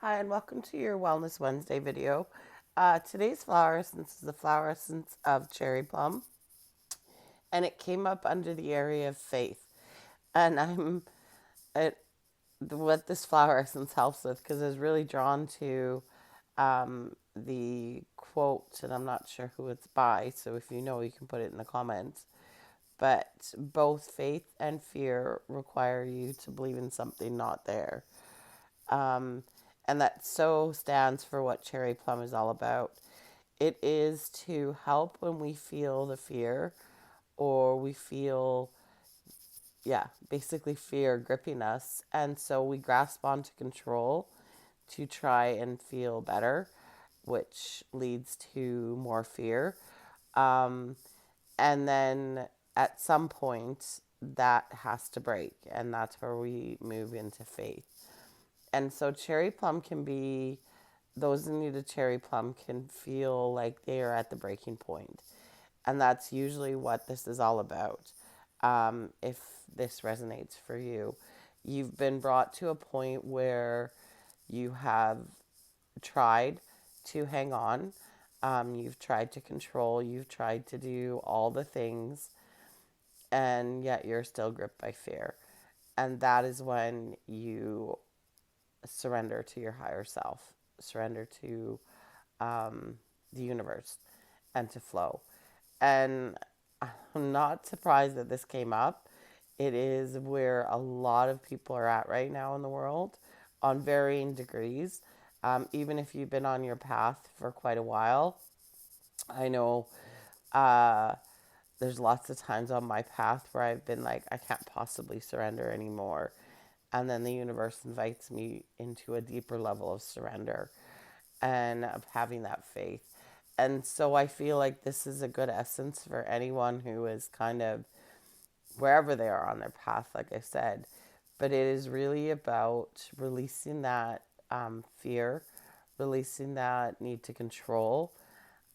Hi, and welcome to your Wellness Wednesday video. Today's flower essence is the flower essence of cherry plum, and it came up under the area of faith. And it, what this flower essence helps with, because I was really drawn to the quote, and I'm not sure who it's by, so if you know, you can put it in the comments. But both faith and fear require you to believe in something not there. Um, and that so stands for what cherry plum is all about. It is to help when we feel the fear or we feel, yeah, basically fear gripping us. And so we grasp onto control to try and feel better, which leads to more fear. Um, and then at some point, that has to break. And that's where we move into faith. And so cherry plum can be, those in need of cherry plum can feel like they are at the breaking point. And that's usually what this is all about. If this resonates for you, you've been brought to a point where you have tried to hang on. You've tried to control, you've tried to do all the things, and yet you're still gripped by fear. And that is when you surrender to your higher self, surrender to the universe, and to flow. And I'm not surprised that this came up. It is where a lot of people are at right now in the world on varying degrees. Even if you've been on your path for quite a while, I know uh, there's lots of times on my path where I've been like, I can't possibly surrender anymore. And then the universe invites me into a deeper level of surrender and of having that faith. And so I feel like this is a good essence for anyone who is kind of wherever they are on their path, like I said. But it is really about releasing that fear, releasing that need to control,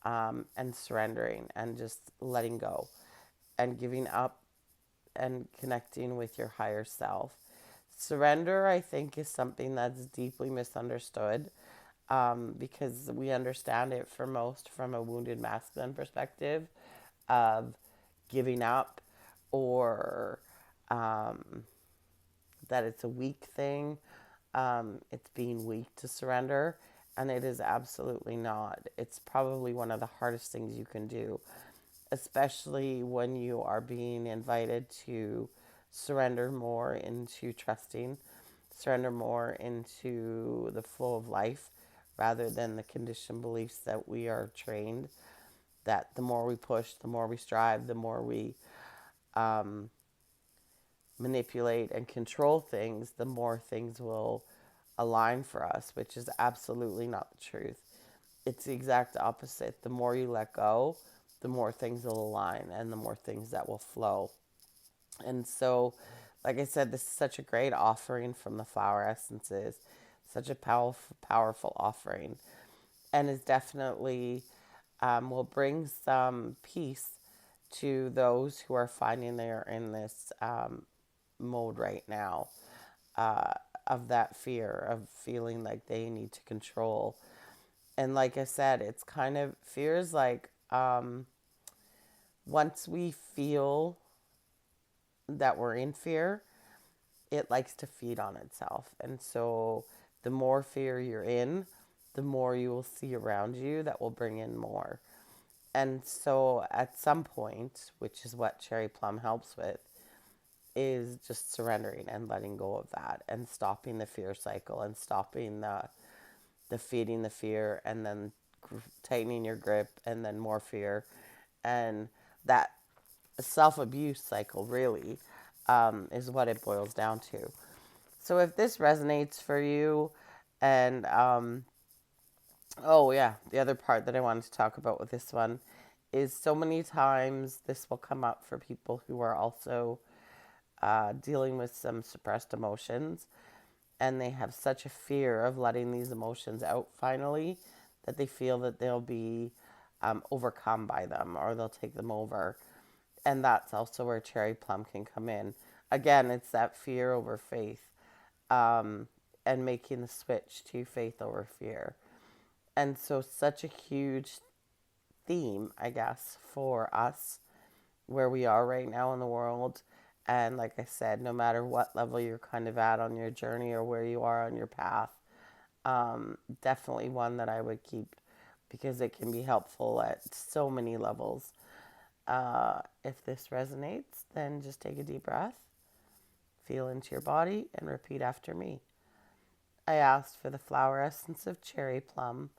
and surrendering and just letting go and giving up and connecting with your higher self. Surrender, I think, is something that's deeply misunderstood, because we understand it for most from a wounded masculine perspective of giving up, or um, that it's a weak thing. It's being weak to surrender, and it is absolutely not. It's probably one of the hardest things you can do, especially when you are being invited to surrender more into trusting, surrender more into the flow of life rather than the conditioned beliefs that we are trained that the more we push, the more we strive, the more we um, manipulate and control things, the more things will align for us, which is absolutely not the truth. It's the exact opposite. The more you let go, the more things will align and the more things that will flow. And so, like I said, this is such a great offering from the flower essences, such a powerful offering, and is definitely will bring some peace to those who are finding they're in this mode right now, uh, of that fear of feeling like they need to control. And like I said, it's kind of fear is like, once we feel that we're in fear, it likes to feed on itself. And so the more fear you're in, the more you will see around you that will bring in more. And so at some point, which is what cherry plum helps with, is just surrendering and letting go of that and stopping the fear cycle and stopping the feeding the fear and then tightening your grip and then more fear, and that self abuse cycle really, is what it boils down to. So if this resonates for you, and oh yeah, the other part that I wanted to talk about with this one is so many times this will come up for people who are also dealing with some suppressed emotions, and they have such a fear of letting these emotions out finally that they feel that they'll be overcome by them or they'll take them over. And that's also where cherry plum can come in. Again, it's that fear over faith. Um, and making the switch to faith over fear. And so, such a huge theme, I guess, for us where we are right now in the world. And like I said, no matter what level you're kind of at on your journey or where you are on your path, definitely one that I would keep because it can be helpful at so many levels. If this resonates, then just take a deep breath, feel into your body, and repeat after me. I asked for the flower essence of cherry plum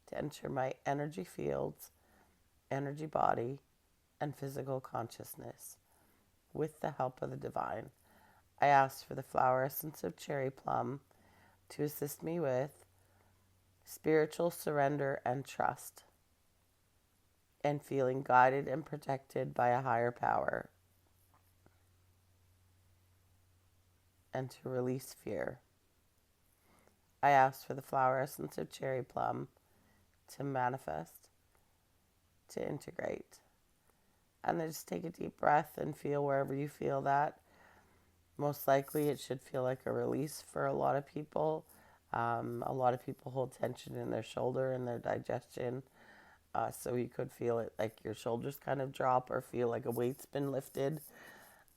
to enter my energy fields, energy body, and physical consciousness with the help of the divine. I asked for the flower essence of cherry plum to assist me with spiritual surrender and trust, and feeling guided and protected by a higher power, and to release fear. I asked for the flower essence of cherry plum to manifest, to integrate. And then just take a deep breath and feel wherever you feel that. Most likely, it should feel like a release for a lot of people. A lot of people hold tension in their shoulder and their digestion. So you could feel it like your shoulders kind of drop or feel like a weight's been lifted.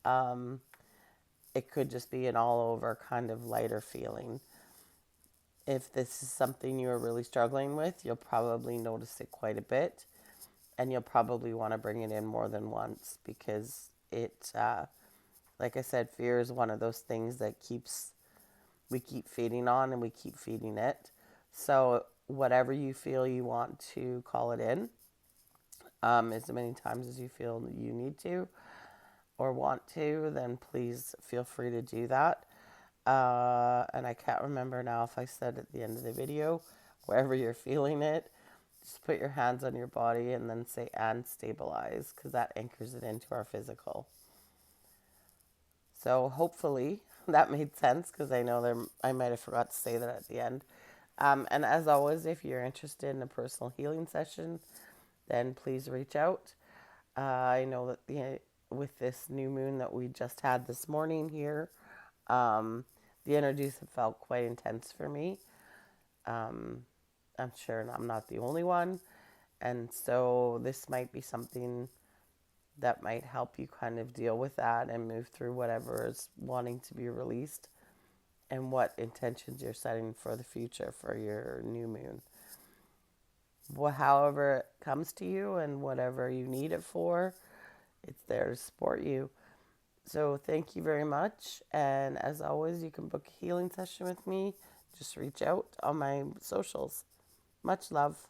It could just be an all over kind of lighter feeling. If this is something you're really struggling with, you'll probably notice it quite a bit. And you'll probably want to bring it in more than once because like I said, fear is one of those things that we keep feeding on and we keep feeding it. So whatever you feel you want to call it in, as many times as you feel you need to or want to, then please feel free to do that. And I can't remember now if I said at the end of the video, wherever you're feeling it, just put your hands on your body and then say and stabilize because that anchors it into our physical. So hopefully that made sense because I know I might have forgot to say that at the end. And as always, if you're interested in a personal healing session, then please reach out. I know that with this new moon that we just had this morning here, the energies have felt quite intense for me. I'm sure I'm not the only one. And so this might be something that might help you kind of deal with that and move through whatever is wanting to be released and what intentions you're setting for the future for your new moon. Well, however it comes to you and whatever you need it for, it's there to support you. So thank you very much. And as always, you can book a healing session with me. Just reach out on my socials. Much love.